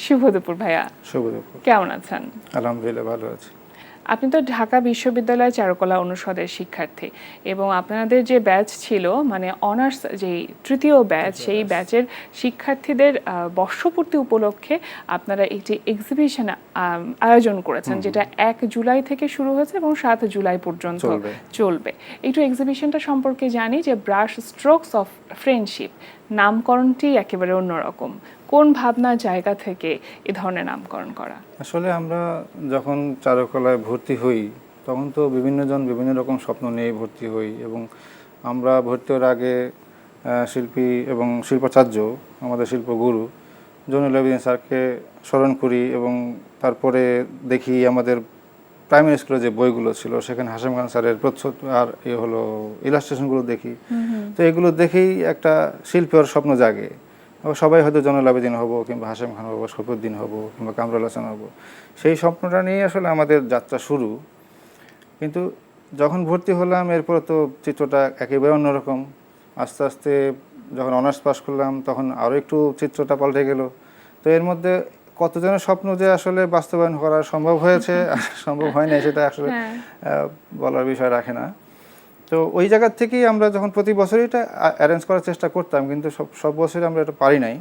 শুভ দুপুর ভাইয়া। শুভ দুপুর। কেমন আছেন? আলহামদুলিল্লাহ ভালো আছি। আপনি তো ঢাকা বিশ্ববিদ্যালয়ের চারুকলা অনুষদের শিক্ষার্থী এবং আপনাদের যে ব্যাচ ছিল মানে অনার্স যে তৃতীয় ব্যাচ, সেই ব্যাচের শিক্ষার্থীদের বর্ষপূর্তি উপলক্ষে আপনারা একটি এক্সিবিশন আয়োজন করেছেন, যেটা 1 জুলাই থেকে শুরু হয়েছে এবং 7 জুলাই পর্যন্ত চলবে। একটু এক্সিবিশনটা সম্পর্কে জানি যে ব্রাশ স্ট্রোকস অফ ফ্রেন্ডশিপ, নামকরণটি একেবারে অন্যরকম। কোন ভাবনার জায়গা থেকে এ ধরনের নামকরণ করা? আসলে আমরা যখন চারুকলায় ভর্তি হই তখন তো বিভিন্ন জন বিভিন্ন রকম স্বপ্ন নিয়ে ভর্তি হই, এবং আমরা ভর্তি হওয়ার আগে শিল্পী এবং শিল্পাচার্য, আমাদের শিল্পগুরু জয়নুল আবেদিন স্যারকে স্মরণ করি, এবং তারপরে দেখি আমাদের প্রাইমারি স্কুলে যে বইগুলো ছিল সেখানে হাশেম খান স্যারের প্রচ্ছদ আর হলো ইলাস্ট্রেশনগুলো দেখি। তো এগুলো দেখেই একটা শিল্পীর স্বপ্ন জাগে। সবাই হয়তো জয়নুল আবেদিন হব, কিংবা হাশেম খান হবো, শফিউদ্দিন হব, কিংবা কামরুল হাসান হব। সেই স্বপ্নটা নিয়ে আসলে আমাদের যাত্রা শুরু। কিন্তু যখন ভর্তি হলাম এরপর তো চিত্রটা একেবারে অন্যরকম। আস্তে আস্তে যখন অনার্স পাস করলাম তখন আরও একটু চিত্রটা পাল্টে গেল। তো এর মধ্যে কতজনের স্বপ্ন যে আসলে বাস্তবায়ন করা সম্ভব হয়েছে সম্ভব হয় না সেটা আসলে বলার বিষয় রাখে না। তো ওই জায়গার থেকেই আমরা যখন প্রতি বছরই এটা অ্যারেঞ্জ করার চেষ্টা করতাম, কিন্তু সব বছরই আমরা এটা পারি নাই।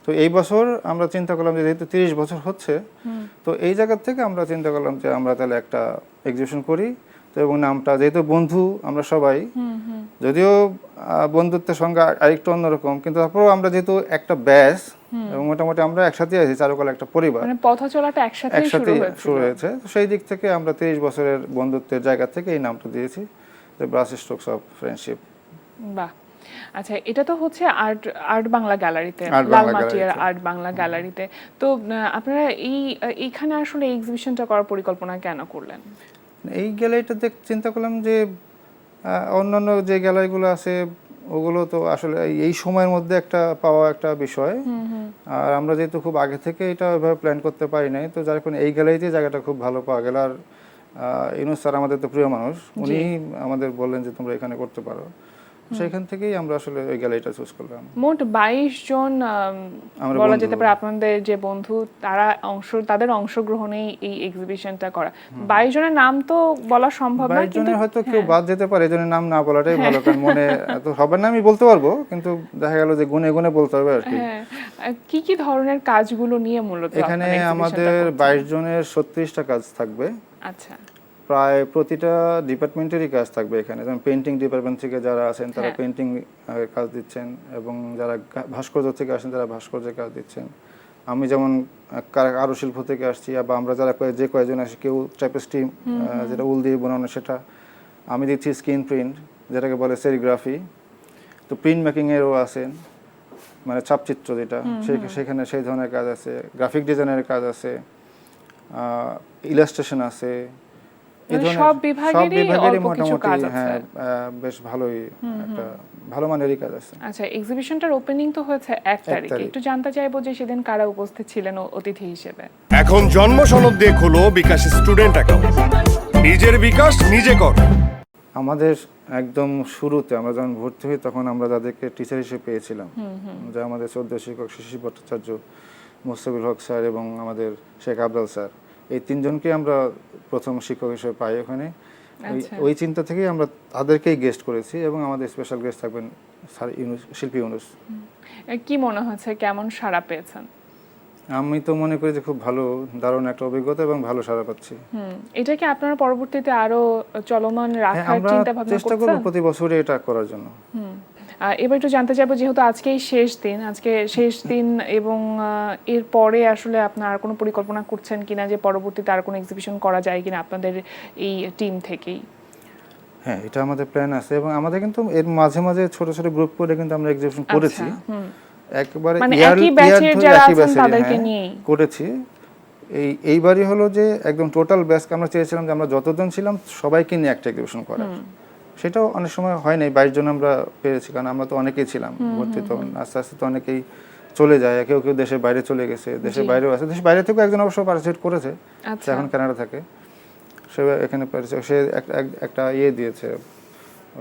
তো এই বছর আমরা চিন্তা করলাম যে যেহেতু 30 বছর হচ্ছে, তো এই জায়গার থেকে আমরা চিন্তা করলাম যে আমরা তাহলে একটা এক্সিবিশন করি। তো এবং নামটা যেহেতু বন্ধু আমরা সবাই, যদিও বন্ধুত্বের সঙ্গে আরেকটু অন্যরকম, কিন্তু তারপরেও আমরা যেহেতু একটা ব্যাচ এবং মোটামুটি আমরা একসাথে আছি, চারুকলা একটা পরিবার, মানে পথ চলাটা একসাথে শুরু হয়েছে। তো সেই দিক থেকে আমরা 30 বছরের বন্ধুত্বের জায়গা থেকে এই নামটা দিয়েছি, ব্রাশ স্ট্রোকস অফ ফ্রেন্ডশিপ। বাহ, আচ্ছা, এটা তো হচ্ছে আর্ট বাংলা গ্যালারিতে, লালমাটিয়ার আর্ট বাংলা গ্যালারিতে। তো আপনারা এইখানে আসলে এক্সিবিশনটা করার পরিকল্পনা কেন করলেন? এই গ্যালারিটাতে চিন্তা করলাম যে অন্যান্য যে গ্যালারিগুলো আছে ওগুলো তো আসলে এই সময়ের মধ্যে একটা পাওয়া একটা বিষয়, আর আমরা যেহেতু খুব আগে থেকে এটা ওইভাবে প্ল্যান করতে পারি নাই, তো যার কারণে এই গ্যালারিতে জায়গাটা খুব ভালো পাওয়া গেল। আর ইউনুস স্যার আমাদের তো প্রিয় মানুষ, উনি আমাদের বললেন যে তোমরা এখানে করতে পারো। সেখান থেকেই আমরা আসলে ওই গ্যালারিটা চুজ করলাম। মোট 22 জন বলা যেতে পারে আপনাদের যে বন্ধু, তাদের অংশগ্রহণেই এই এক্সিবিশনটা করা। 22 জনের নাম তো বলা সম্ভব না, 22 জনের হয়তো কেউ বাদ যেতে পারে, এজনের নাম না বলাটাই ভালো, কারণ মনে তো সবার নামই বলতে পারবো, কিন্তু দেখা গেল যে গুনে গুনে বলতে হবে আর কি। কি কি ধরনের কাজগুলো নিয়ে মূলত এখানে আমাদের 22 জনের 36টা কাজ থাকবে। আচ্ছা, প্রায় প্রতিটা ডিপার্টমেন্টেরই কাজ থাকবে এখানে। যেমন পেইন্টিং ডিপার্টমেন্ট থেকে যারা আছেন তারা পেইন্টিং কাজ দিচ্ছেন, এবং যারা ভাস্কর্য থেকে আসেন তারা ভাস্কর্যের কাজ দিচ্ছেন। আমি যেমন কারুশিল্প থেকে আসছি, বা আমরা যারা যে কয়েকজন আসি, কেউ ট্র্যাপেস্টি যেটা উল দিয়ে বানানো সেটা, আমি দিচ্ছি স্ক্রিন প্রিন্ট যেটাকে বলে সেরিগ্রাফি। তো প্রিন্ট মেকিংয়েরও আছেন, মানে চাপচিত্র যেটা, সেখানে সেই ধরনের কাজ আছে। গ্রাফিক ডিজাইনের কাজ আছে, ইলাস্ট্রেশন আছে। সব বিভাগেরই মোটামুটি বেশ ভালোই একটা ভালো মানেরই কাজ আছে। আচ্ছা, এক্সিবিশনটার ওপেনিং তো হয়েছে 1 তারিখে। একটু জানতে চাইবো যে সেদিন কারা উপস্থিত ছিলেন অতিথি হিসেবে। এখন জন্ম সনদ দিয়ে খোলো বিকাশ স্টুডেন্ট অ্যাকাউন্ট, নিজের বিকাশ নিজে কর। আমাদের একদম শুরুতে আমরা যখন ভর্তি হই তখন আমরা যাদেরকে টিচার হিসেবে পেয়েছিলাম, যে আমাদের 14 শিক্ষক শিশির ভট্টাচার্য, মোস্তাফিজুল হক স্যার এবং আমাদের শেখ আবদাল স্যার, এই 3 জনকে আমরা প্রথম শিক্ষক হিসেবে পাই ওখানে। ওই চিন্তা থেকেই আমরা তাদেরকেই গেস্ট করেছি, এবং আমাদের স্পেশাল গেস্ট থাকবেন স্যার শিল্পী ইউনুস। কি মনে হচ্ছে, কেমন সাড়া পেয়েছেন? আমি তো মনে করি যে খুব ভালো, দারুণ একটা অভিজ্ঞতা এবং ভালো সাড়া পাচ্ছি। এটা কি আপনারা পরবর্তীতে আরো চলমান রাখার চিন্তা ভাবনা করছেন? চেষ্টা করব প্রতি বছরই এটা করার জন্য। এবার একটু জানতে চাইবো, যেহেতু আজকে শেষ দিন এবং এর পরে আসলে আপনারা কোনো পরিকল্পনা করছেন কিনা যে পরবর্তীতে আর কোনো এক্সিবিশন করা যায় কিনা আপনাদের এই টিম থেকেই? হ্যাঁ, এটা আমাদের প্ল্যান আছে, এবং আমাদের কিন্তু এর মাঝে মাঝে ছোট ছোট গ্রুপ করে কিন্তু আমরা এক্সিবিশন করেছি। একবারে একই ব্যাচের যারা আছেন তাদেরকে নিয়ে করেছি। এইবারই হলো যে একদম টোটাল ব্যাচকে আমরা চেয়েছিলাম যে আমরা যতজন ছিলাম সবাইকে নিয়ে একটা এক্সিবিশন করার। সেটাও অনেক সময় হয় নাই, 22 জন আমরা পেরেছি, কারণ আমরা তো অনেকেই ছিলাম ভর্তি। তখন আস্তে আস্তে তো অনেকেই চলে যায়, কেউ কেউ দেশের বাইরে চলে গেছে, দেশের বাইরেও আছে। দেশের বাইরে থেকেও একজন অবশ্য পার্টিসিপেট করেছে, এখন কানাডা থাকে, সে এখানে সে একটা দিয়েছে,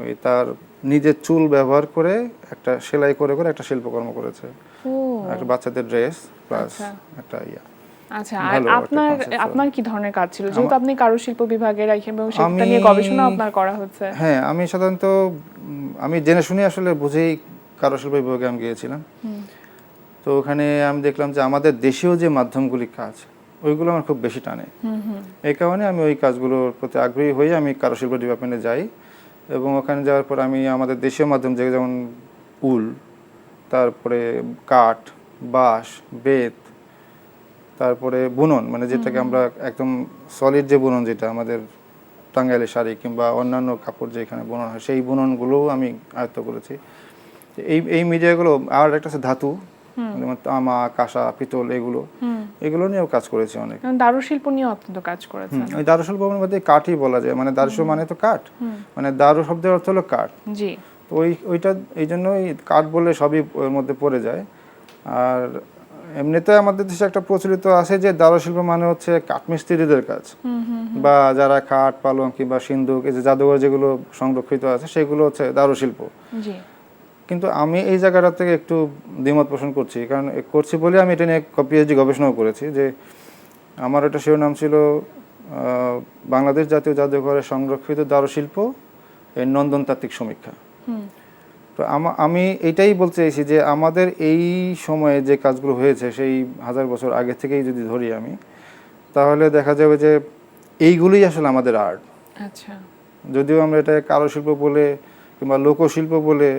ওই তার নিজের চুল ব্যবহার করে একটা সেলাই করে একটা শিল্পকর্ম করেছে। একটা বাচ্চাদের ড্রেস প্লাস আচ্ছা। একটা আচ্ছা, আর ভালো একটা আপনার concept ছিল। আপনার কি ধরনের কাজ ছিল, যেহেতু আপনি কারুশিল্প বিভাগের এবং সেটা নিয়ে আমি- গবেষণা আপনার করা হচ্ছে? হ্যাঁ, আমি সাধারণত আমি জেনে শুনে আসলে বুঝেই কারুশিল্প বিভাগে আমি গিয়েছিলাম। তো ওখানে আমি দেখলাম যে আমাদের দেশীয় যে মাধ্যমগুলি কাজ ওইগুলো আমার খুব বেশি টানে। এই কারণে আমি ওই কাজগুলোর প্রতি আগ্রহী হয়ে আমি কারুশিল্প ডিপার্টমেন্টে যাই, এবং ওখানে যাওয়ার পর আমি আমাদের দেশীয় মাধ্যম যেমন উল, তারপরে কাঠ, বাঁশ, বেত, তারপরে বুনন, মানে যেটাকে আমরা একদম সলিড যে বুনন, যেটা আমাদের টাঙ্গাইলের শাড়ি কিংবা অন্যান্য কাপড় যেখানে বুনন হয় সেই বুননগুলোও আমি আয়ত্ত করেছি। এই মিডিয়াগুলো, আর একটা আছে ধাতু, যেমন তামা, কাঁসা, পিতল, এগুলো নিয়েও কাজ করেছি অনেক। দারুশিল্প নিয়ে অত্যন্ত কাজ করেছেন। ওই দারুশিল্পের মধ্যে কাঠই বলা যায়, মানে দারুশিল্প মানে তো কাঠ, মানে দারু শব্দের অর্থ হলো কাঠ। জি। তো ওইটা এই জন্যই কাঠ বলে সবই ওর মধ্যে পড়ে যায়। আর এমনিতে আমাদের দেশে একটা প্রচলিত আছে যে দারুশিল্প মানে হচ্ছে কাঠমিস্ত্রিদের কাজ, বা যারা খাট, পালং কিংবা সিন্দুক, এই যে জাদুঘর যেগুলো সংরক্ষিত আছে সেগুলো হচ্ছে দারুশিল্প। জি। কিন্তু আমি এই জায়গাটা থেকে একটু দ্বিমত পোষণ করছি, কারণ করছি বলে আমি এটা নিয়ে পিএইচডি গবেষণাও করেছি। যে আমার এটা শিরোনাম ছিল বাংলাদেশ জাতীয় জাদুঘরের সংরক্ষিত দারুশিল্প এর নন্দনতাত্ত্বিক সমীক্ষা। তো আমি এইটাই বলতে চাইছি যে আমাদের এই সময়ে যে কাজগুলো হয়েছে সেই 1000 বছর আগে থেকেই যদি ধরি আমি, তাহলে দেখা যাবে যে এইগুলোই আসলে আমাদের আর্ট। আচ্ছা। যদিও আমরা এটা কারুশিল্প বলে কিংবা লোকশিল্প বলে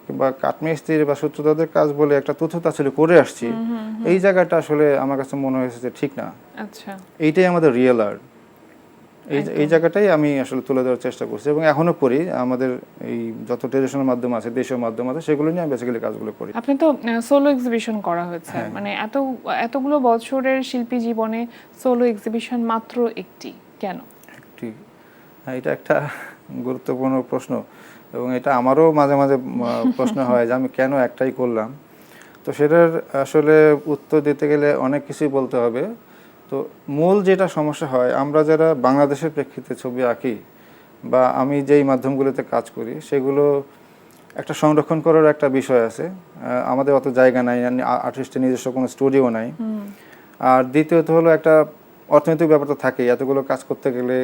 কিংবা কাঠমিস্ত্রি বা সূত্রধারদের কাজ বলে একটা তুচ্ছতা ছিল করে আসছি, এই জায়গাটা আসলে আমার কাছে মনে হয়েছে যে ঠিক না। আচ্ছা। এইটাই আমাদের রিয়েল আর্ট। এই জায়গাটাই আমি আসলে তুলে ধরার চেষ্টা করছি, এবং এখনো করি। আমাদের এই যত ট্রেডিশনাল মাধ্যম আছে, দেশীয় মাধ্যম আছে, সেগুলো নিয়ে আমি বেসিক্যালি কাজগুলো করি। আপনি তো সোলো এক্সিবিশন করা হয়েছে, মানে এতগুলো বছরের শিল্পী জীবনে সোলো এক্সিবিশন মাত্র একটি, কেন? ঠিক, হ্যাঁ, এটা একটা গুরুত্বপূর্ণ প্রশ্ন, এবং এটা আমারও মাঝে মাঝে প্রশ্ন হয় যে আমি কেন একটাই করলাম। তো সেটার আসলে উত্তর দিতে গেলে অনেক কিছুই বলতে হবে। তো মূল যেটা সমস্যা হয়, আমরা যারা বাংলাদেশের প্রেক্ষিতে ছবি আঁকি বা আমি যেই মাধ্যমগুলোতে কাজ করি, সেগুলো একটা সংরক্ষণ করার একটা বিষয় আছে। আমাদের অত জায়গা নাই, আর্টিস্টের নিজস্ব কোনো স্টুডিও নাই। আর দ্বিতীয়ত হলো একটা অর্থনৈতিক ব্যাপার তো থাকেই, এতগুলো কাজ করতে গেলে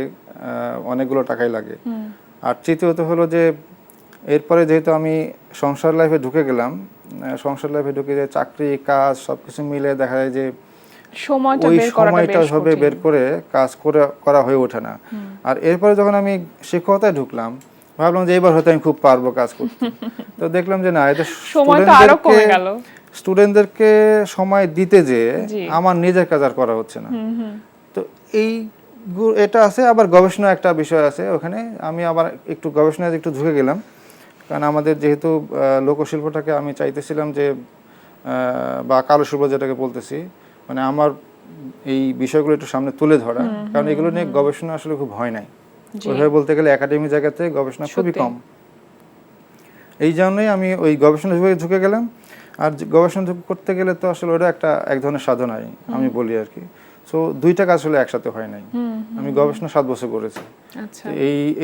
অনেকগুলো টাকাই লাগে। আর তৃতীয়ত হলো যে এরপরে যেহেতু আমি সংসার লাইফে ঢুকে গেলাম, সংসার লাইফে ঢুকে যে চাকরি, কাজ সবকিছু মিলে দেখা যায় যে ওই সময়টা ভাবে বের করে কাজ করা হয়ে ওঠে না। আর এরপরে যখন আমি শিক্ষকতায় ঢুকলাম, ভাবলাম যে এবার হয়তো আমি খুব পারবো কাজ করতে। তো দেখলাম যে না, এটা স্টুডেন্টদেরকে সময় দিতে যে আমার নিজের কাজ আর করা হচ্ছে না। তো এটা আছে। আবার গবেষণা একটা বিষয় আছে ওখানে, আমি আবার একটু গবেষণায় একটু ঢুকে গেলাম, কারণ আমাদের যেহেতু লোকশিল্পটাকে আমি চাইতেছিলাম যে বা কারুশিল্প যেটাকে বলতেছি, মানে আমার এই বিষয়গুলো একটু সামনে তুলে ধরা, কারণ এগুলো নিয়ে গবেষণা আসলে খুব হয় নাই। ওইভাবে বলতে গেলে একাডেমি জায়গাতে গবেষণা খুবই কম। এই জন্যই আমি ওই গবেষণা বিভাগে ঢুকে গেলাম। আর গবেষণা করতে গেলে তো আসলে ওটা এক ধরনের সাধনাই আমি বলি আর কি। সো দুইটা কাজ আসলে একসাথে হয় নাই। আমি গবেষণা 7 বছর করেছি। আচ্ছা।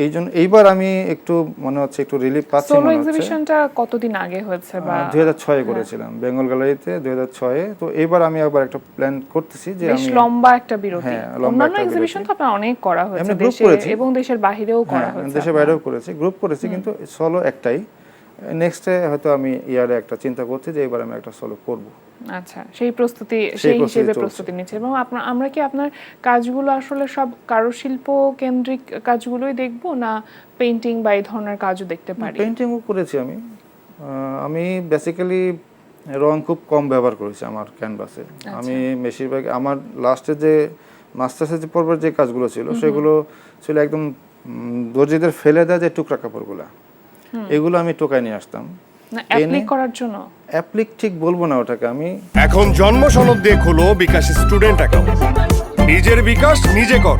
এইজন্য এইবার আমি একটু মনে হচ্ছে একটু রিলিফ পাচ্ছি। সোলো এক্সিবিশনটা কতদিন আগে হয়েছে? বা 2006 করেছিলাম বেঙ্গল গ্যালারিতে 2006-এ। তো এবার আমি আবার একটা প্ল্যান করতেছি যে বেশ লম্বা একটা বিরতি। অন্যান্য এক্সিবিশন তো আপনার অনেক করা হয়েছে দেশে এবং দেশের বাইরেও করা হয়েছে। দেশের বাইরেও করেছি, গ্রুপ করেছি, কিন্তু সোলো একটাই। নেক্সটে হয়তো আমি ইয়ারে একটা চিন্তা করছি যে এবার আমি একটা সোলো করব। আচ্ছা, সেই হিসেবে প্রস্তুতি নিচ্ছে। এবং আমরা কি আপনার কাজগুলো আসলে সব কারুশিল্প কেন্দ্রিক কাজগুলোই দেখব, না পেইন্টিং বা এই ধরনের কাজও দেখতে পারি? পেইন্টিংও করেছি আমি বেসিক্যালি রং খুব কম ব্যবহার করেছি আমার ক্যানভাসে। আমি বেশিরভাগ আমার লাস্টে যে মাস্টার্সের যে পর্বের যে কাজগুলো ছিল সেগুলো ছিল একদম দর্জিদের ফেলে দেওয়া যে টুকরা কাপড়গুলো, এগুলো আমি টোকায় নিয়ে আসতাম না অ্যাপ্লিক করার জন্য। অ্যাপ্লিক ঠিক বলবো না ওটাকে আমি। এখন জন্ম সনদ দিয়ে খোলো বিকাশ স্টুডেন্ট অ্যাকাউন্ট। নিজের বিকাশ নিজে কর।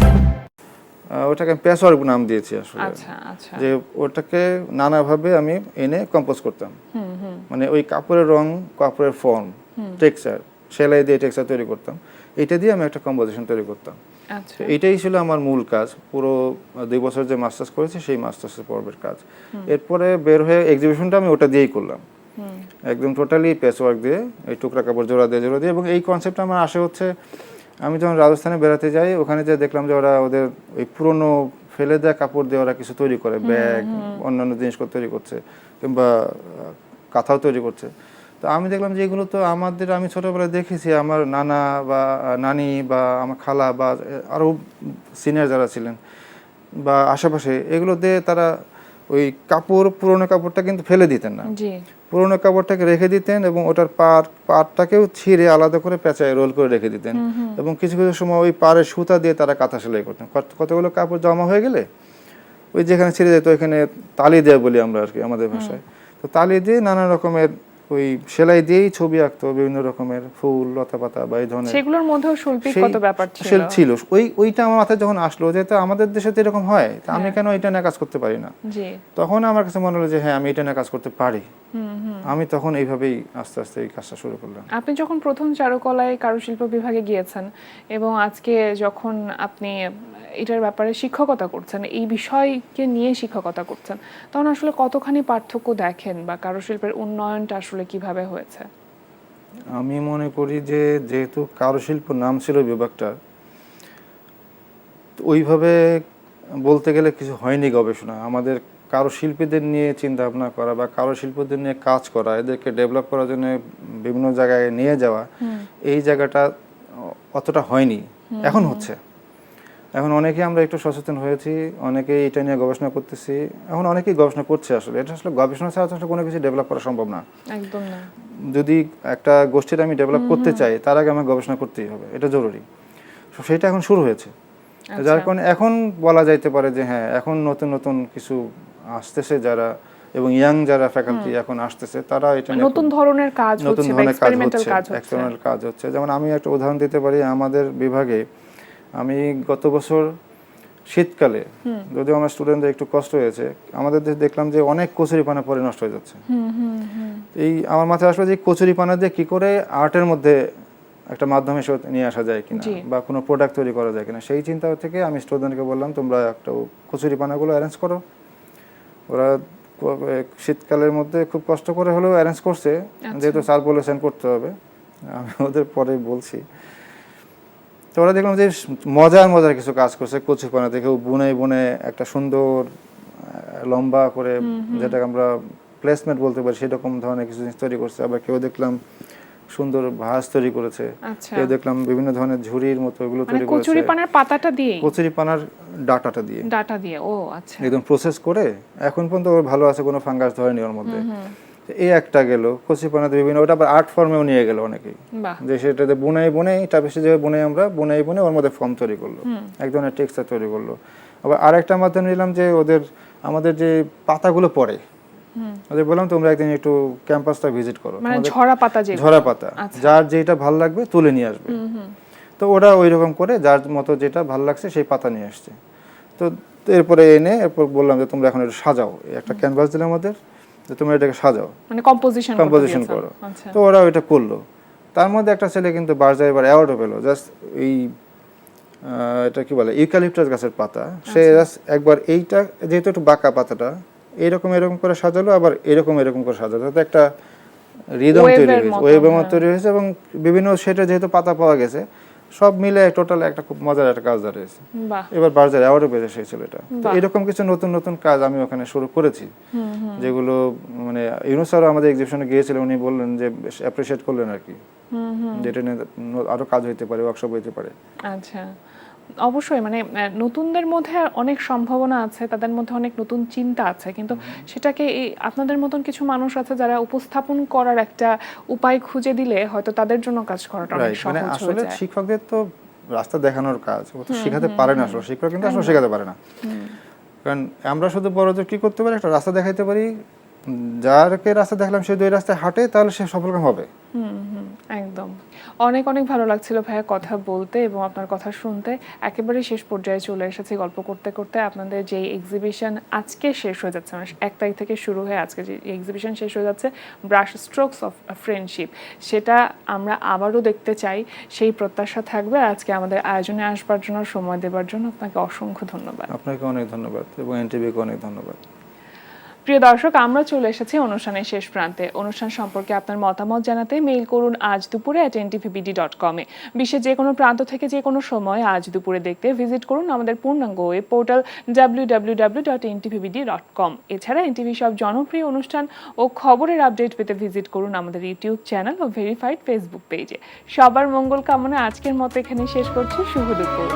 ওটাকে প্যাচওয়ার্ক নাম দিয়েছি আসলে। আচ্ছা আচ্ছা। যে ওটাকে নানাভাবে আমি এনে কম্পোজ করতাম। মানে ওই কাপড়ের রং, কাপড়ের ফর্ম, টেক্সচার, সেলাই দিয়ে টেক্সচার তৈরি করতাম। এটা দিয়ে আমি একটা কম্পোজিশন তৈরি করতাম। আচ্ছা। এটাই ছিল আমার মূল কাজ। পুরো 2 বছর যে মাস্টার্স করেছি সেই মাস্টার্সের পর্বের কাজ। এরপরে বের হয়ে এক্সিবিশনটা আমি ওটা দিয়েই করলাম। একদম টোটালি প্যাচওয়ার্ক দিয়ে এই টুকরা কাপড় জোড়া দিয়ে এবং এই কনসেপ্টটা আমার আসে হচ্ছে আমি যখন রাজস্থানে বেড়াতে যাই ওখানে যে দেখলাম যে ওরা ওদের ওই পুরনো ফেলে দেওয়া কাপড় দিয়ে ওরা কিছু তৈরি করে, ব্যাগ অন্যান্য জিনিসপত্র তৈরি করছে কিংবা কাঁথাও তৈরি করছে। তো আমি দেখলাম যে এগুলো তো আমি ছোটোবেলায় দেখেছি আমার নানা বা নানি বা আমার খালা বা আরও সিনিয়র যারা ছিলেন বা আশেপাশে, এগুলো দিয়ে তারা ওই পুরনো কাপড়টা কিন্তু ফেলে দিতেন না, পুরনো কাপড়টাকে রেখে দিতেন এবং ওটার পাড়টাকেও ছিঁড়ে আলাদা করে পেঁচায় রোল করে রেখে দিতেন এবং কিছু কিছু সময় ওই পাড়ের সুতা দিয়ে তারা কাঁথা সেলাই করতেন। কতগুলো কাপড় জমা হয়ে গেলে ওই যেখানে ছিঁড়ে যেত ওইখানে তালি দেওয়া বলি আমরা আর কি আমাদের ভাষায়, তো তালি দিয়ে নানা রকমের ওই সেলাই দিয়েই ছবি আঁকতো, বিভিন্ন রকমের ফুল লতা পাতা বা এই ধরনের, সেগুলোর মধ্যেও শৈল্পিক কত ব্যাপার ছিল। ওইটা আমার মাথায় যখন আসলো যে তো আমাদের দেশে তো এরকম হয়, তা আমি কেন এটা নিয়ে কাজ করতে পারি না, তখন আমার কাছে মনে হলো যে হ্যাঁ আমি এটা নিয়ে কাজ করতে পারি। আমি তখন এইভাবেই আস্তে আস্তে এই কাজটা শুরু করলাম। আপনি যখন প্রথম চারুকলায় কারুশিল্প বিভাগে গিয়েছেন এবং আজকে যখন আপনি এটার ব্যাপারে শিক্ষকতা করছেন, এই বিষয়কে নিয়ে শিক্ষকতা করছেন, তখন আসলে কতখানি পার্থক্য দেখেন বা কারুশিল্পের উন্নয়নটা আসলে কিভাবে হয়েছে? আমি মনে করি যে যেহেতু কারুশিল্প নাম ছিল বিভাগটা, ওইভাবে বলতে গেলে কিছু হয়নি গবেষণা। আমাদের কারুশিল্পীদের নিয়ে চিন্তা ভাবনা করা বা কারুশিল্পীদের নিয়ে কাজ করা, এদেরকে ডেভেলপ করার জন্য বিভিন্ন জায়গায় নিয়ে যাওয়া, এই জায়গাটা অতটা হয়নি। এখন হচ্ছে, এখন অনেকেই আমরা একটু সচেতন হয়েছি, অনেকেই এটা নিয়ে গবেষণা করতেছি, এখন অনেকেই গবেষণা করছে। আসলে এটা আসলে গবেষণা ছাড়া আসলে কোনো কিছু ডেভেলপ করা সম্ভব না, একদম না। যদি একটা গোষ্ঠীর আমি ডেভেলপ করতে চাই তার আগে আমার গবেষণা করতেই হবে, এটা জরুরি। সেটা এখন শুরু হয়েছে, যার কারণে এখন বলা যাইতে পারে যে হ্যাঁ এখন নতুন নতুন কিছু আসতেছে, যারা এবং ইয়াং যারা ফ্যাকাল্টি এখন আসতেছে তারা এটা নতুন ধরনের কাজ হচ্ছে, এক্সপেরিমেন্টাল কাজ হচ্ছে। যেমন আমি একটা উদাহরণ দিতে পারি, আমাদের বিভাগে আমি গত বছর শীতকালে, যদিও আমার স্টুডেন্টদের একটু কষ্ট হয়েছে, আমাদের দেখলাম যে অনেক কচুরিপানা পরে নষ্ট হয়ে যাচ্ছে। এই আমার মাথায় আসলো যে কচুরিপানা দিয়ে কি করে আর্টের মধ্যে একটা মাধ্যম হিসেবে নিয়ে আসা যায় কিনা বা কোনো প্রোডাক্ট তৈরি করা যায় কিনা, সেই চিন্তা থেকে আমি স্টুডেন্টকে বললাম তোমরা একটা কচুরিপানাগুলো অ্যারেঞ্জ করো। ওরা শীতকালের মধ্যে খুব কষ্ট করে হলেও অ্যারেঞ্জ করছে, যেহেতু স্যার বলেছেন করতে হবে, আমি ওদের পরে বলছি। তো ওরা দেখলাম যে মজার কিছু কাজ করছে কচুরিপানা থেকে, বুনে একটা সুন্দর লম্বা করে, যেটাকে আমরা প্লেসমেন্ট বলতে পারি, সেরকম ধরনের কিছু জিনিস তৈরি করছে। আবার কেউ দেখলাম সুন্দর ভাস তৈরি করেছে, কেউ দেখলাম বিভিন্ন ধরনের ঝুড়ির মতো এগুলো তৈরি করেছে কচুরিপানার পাতাটা দিয়ে, কচুরিপানার ডাটাটা দিয়ে। ও আচ্ছা, একদম প্রসেস করে এখন পর্যন্ত ওর ভালো আছে, কোনো ফাঙ্গাস ধরেনি ওর মধ্যে। এই একটা গেল কচুরিপানাতে বিভিন্ন, ওটা আবার আর্ট ফর্মেও নিয়ে গেল অনেকেই, যে সেটাতে বুনে টাপেসে যে আমরা বুনে ওর মধ্যে ফর্ম তৈরি করলো, এক ধরনের টেক্সচার তৈরি করলো। আবার আরেকটা মাধ্যম নিলাম যে আমাদের যে পাতাগুলো পড়ে, ওদের বললাম তোমরা একদিন একটু ক্যাম্পাসটা ভিজিট করো, ঝরা পাতা যার যেটা ভালো লাগবে তুলে নিয়ে আসবে। তো ওরা ওই রকম করে যার মতো যেটা ভালো লাগছে সেই পাতা নিয়ে আসছে। তো এরপরে এরপর বললাম যে তোমরা এখন একটু সাজাও, একটা ক্যানভাস দিলাম ওদের যে তোমরা এটাকে সাজাও, মানে কম্পোজিশন করো। তো ওরা ওইটা করলো। তার মধ্যে একটা ছেলে কিন্তু বার্জার এবার অ্যাওয়ার্ডও পেলো, জাস্ট এই এটা কি বলে ইউক্যালিপটাস গাছের পাতা, সে জাস্ট একবার এইটা যেহেতু একটু বাঁকা পাতাটা এরকম করে সাজালো, আবার এরকম করে সাজালো, তাতে একটা রিদম তৈরি হয়েছে, ওয়েভের মতো তৈরি হয়েছে এবং বিভিন্ন সেটে যেহেতু পাতা পাওয়া গেছে সব মিলে টোটাল একটা খুব মজার একটা কাজ দাঁড়িয়েছে। এবার বার্জার অ্যাওয়ার্ডও পেয়েছে সেই ছেলেটা। তো এরকম কিছু নতুন কাজ আমি ওখানে শুরু করেছি, যেগুলো মানে ইউনুস স্যার আমাদের এক্সিবিশনে গিয়েছিলেন, উনি বললেন যে অ্যাপ্রিশিয়েট করলেন আর কি, যেটা নিয়ে আরো কাজ হইতে পারে, ওয়ার্কশপ হইতে পারে। আচ্ছা, অবশ্যই মানে নতুনদের মধ্যে অনেক সম্ভাবনা আছে, তাদের মধ্যে অনেক নতুন চিন্তা আছে, কিন্তু সেটাকে আপনাদের মতন কিছু মানুষ আছে যারা উপস্থাপন করার একটা উপায় খুঁজে দিলে হয়তো তাদের জন্য কাজ করাটা অনেক সহজ হয়ে যায়। আসলে শিক্ষকদের তো রাস্তা দেখানোর কাজ, ও তো শেখাতে পারে না, আসলে শিক্ষক কিন্তু আসলে শেখাতে পারে না। কারণ আমরা শুধু বড়দের কি করতে পারি, একটা রাস্তা দেখাইতে পারি, যারকে রাস্তা দেখলাম সে দুই রাস্তায় হাঁটে তাহলে সে সফলকাম হবে। একদম। অনেক ভালো লাগছিল ভাইয়া কথা বলতে এবং আপনার কথা শুনতে। একেবারে শেষ পর্যায়ে চলে এসেছি গল্প করতে করতে। আপনাদের যে এক্সিবিশন আজকে শেষ হয়ে যাচ্ছে, মানে 1 তারিখ থেকে শুরু হয়ে আজকে যে এক্সিবিশন শেষ হয়ে যাচ্ছে, ব্রাশ স্ট্রোকস অফ ফ্রেন্ডশিপ, সেটা আমরা আবারও দেখতে চাই, সেই প্রত্যাশা থাকবে। আজকে আমাদের আয়োজনে আসবার জন্য, সময় দেবার জন্য আপনাকে অসংখ্য ধন্যবাদ। আপনাকে অনেক ধন্যবাদ এবং এনটিভিকে অনেক ধন্যবাদ। প্রিয় দর্শক, আমরা চলে এসেছি অনুষ্ঠানের শেষ প্রান্তে। অনুষ্ঠান সম্পর্কে আপনার মতামত জানাতে মেইল করুন আজ দুপুরে @ntvbd.com এ। বিশ্বের যে কোনো প্রান্ত থেকে যে কোনো সময় আজ দুপুরে দেখতে ভিজিট করুন আমাদের পূর্ণাঙ্গ ওয়েব পোর্টাল www.ntvbd.com। এছাড়া এনটিভি সব জনপ্রিয় অনুষ্ঠান ও খবরের আপডেট পেতে ভিজিট করুন আমাদের ইউটিউব চ্যানেল ও ভেরিফাইড ফেসবুক পেজে। সবার মঙ্গল কামনা আজকের মতো এখানে শেষ করছি। শুভ দুপুর।